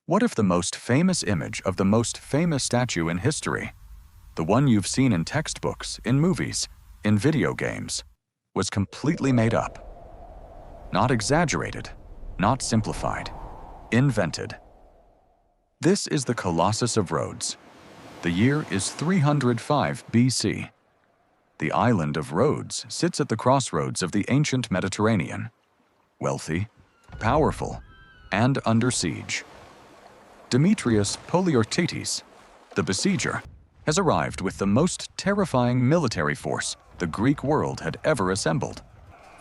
What if the most famous image of the most famous statue in history, the one you've seen in textbooks, in movies, in video games, was completely made up? Not exaggerated, not simplified, invented. This is the Colossus of Rhodes. The year is 305 BC. The island of Rhodes sits at the crossroads of the ancient Mediterranean, wealthy, powerful, and under siege. Demetrius Poliorcetes, the besieger, has arrived with the most terrifying military force the Greek world had ever assembled.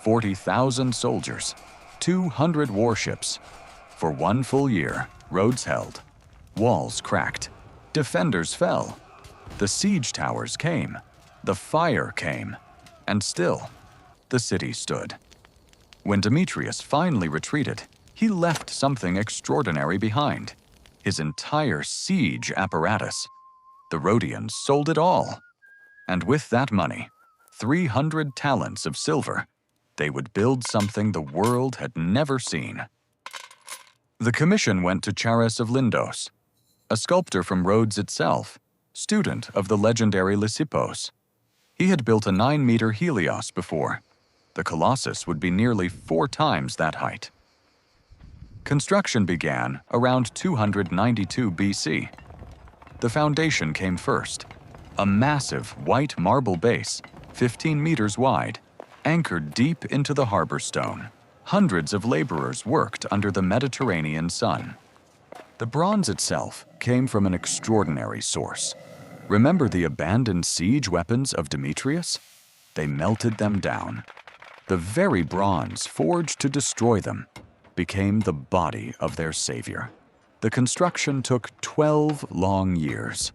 40,000 soldiers, 200 warships. For 1 full year, Rhodes held. Walls cracked, defenders fell. The siege towers came, the fire came, and still, the city stood. When Demetrius finally retreated, he left something extraordinary behind: his entire siege apparatus. The Rhodians sold it all. And with that money, 300 talents of silver, they would build something the world had never seen. The commission went to Charis of Lindos, a sculptor from Rhodes itself, student of the legendary Lysippos. He had built a 9-meter Helios before. The Colossus would be nearly 4 times that height. Construction began around 292 BC. The foundation came first, a massive white marble base, 15 meters wide, anchored deep into the harbor stone. Hundreds of laborers worked under the Mediterranean sun. The bronze itself came from an extraordinary source. Remember the abandoned siege weapons of Demetrius? They melted them down. The very bronze forged to destroy them became the body of their savior. The construction took 12 long years.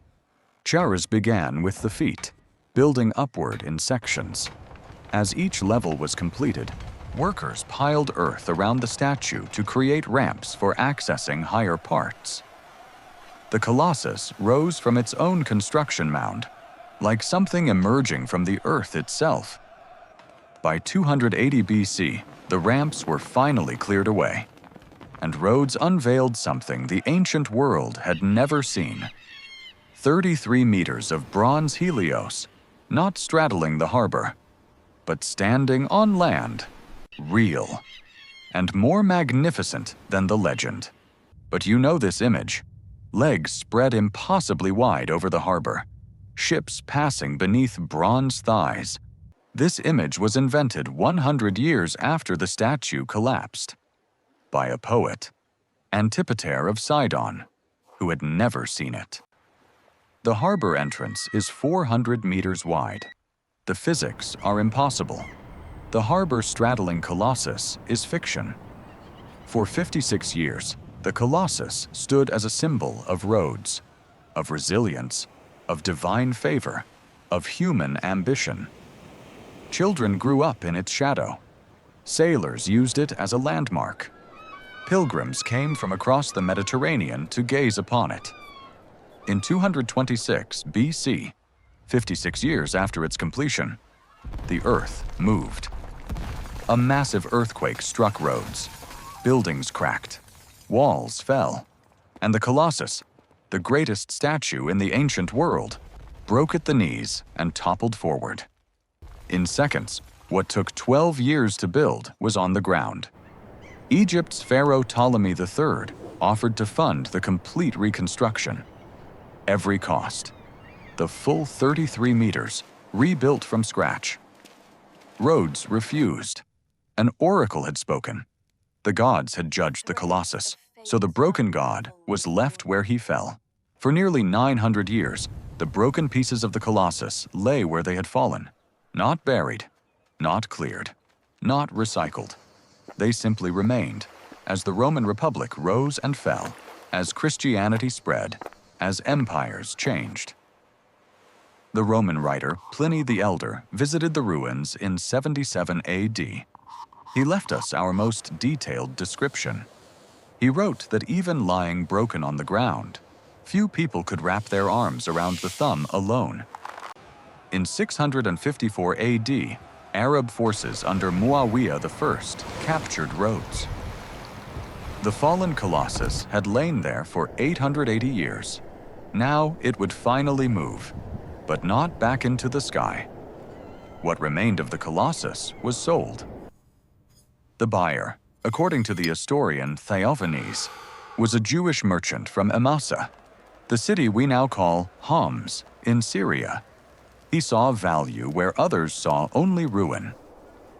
Charis began with the feet, building upward in sections. As each level was completed, workers piled earth around the statue to create ramps for accessing higher parts. The Colossus rose from its own construction mound, like something emerging from the earth itself. By 280 BC, the ramps were finally cleared away, and Rhodes unveiled something the ancient world had never seen: 33 meters of bronze Helios, not straddling the harbor, but standing on land, real, and more magnificent than the legend. But you know this image: legs spread impossibly wide over the harbor, ships passing beneath bronze thighs. This image was invented 100 years after the statue collapsed, by a poet, Antipater of Sidon, who had never seen it. The harbor entrance is 400 meters wide. The physics are impossible. The harbor-straddling Colossus is fiction. For 56 years, the Colossus stood as a symbol of Rhodes, of resilience, of divine favor, of human ambition. Children grew up in its shadow. Sailors used it as a landmark. Pilgrims came from across the Mediterranean to gaze upon it. In 226 BC, 56 years after its completion, the earth moved. A massive earthquake struck Rhodes. Buildings cracked, walls fell, and the Colossus, the greatest statue in the ancient world, broke at the knees and toppled forward. In seconds, what took 12 years to build was on the ground. Egypt's Pharaoh Ptolemy III offered to fund the complete reconstruction. Every cost. The full 33 meters, rebuilt from scratch. Rhodes refused. An oracle had spoken. The gods had judged the Colossus, so the broken god was left where he fell. For nearly 900 years, the broken pieces of the Colossus lay where they had fallen. Not buried, not cleared, not recycled. They simply remained, as the Roman Republic rose and fell, as Christianity spread, as empires changed. The Roman writer Pliny the Elder visited the ruins in 77 AD. He left us our most detailed description. He wrote that even lying broken on the ground, few people could wrap their arms around the thumb alone. In 654 AD, Arab forces under Muawiyah I captured Rhodes. The fallen Colossus had lain there for 880 years. Now it would finally move, but not back into the sky. What remained of the Colossus was sold. The buyer, according to the historian Theophanes, was a Jewish merchant from Emasa, the city we now call Homs in Syria. He saw value where others saw only ruin.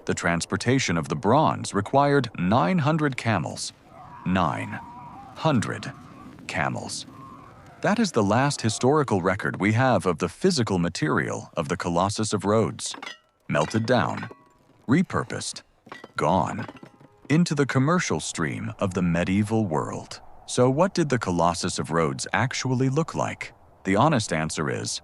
The transportation of the bronze required 900 camels. 900 camels. That is the last historical record we have of the physical material of the Colossus of Rhodes. Melted down, repurposed, gone, into the commercial stream of the medieval world. So what did the Colossus of Rhodes actually look like? The honest answer is,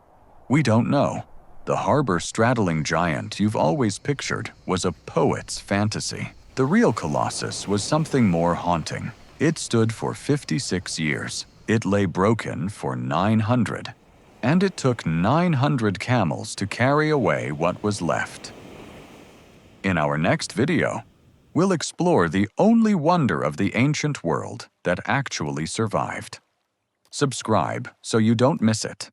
we don't know. The harbor-straddling giant you've always pictured was a poet's fantasy. The real Colossus was something more haunting. It stood for 56 years. It lay broken for 900. And it took 900 camels to carry away what was left. In our next video, we'll explore the only wonder of the ancient world that actually survived. Subscribe so you don't miss it.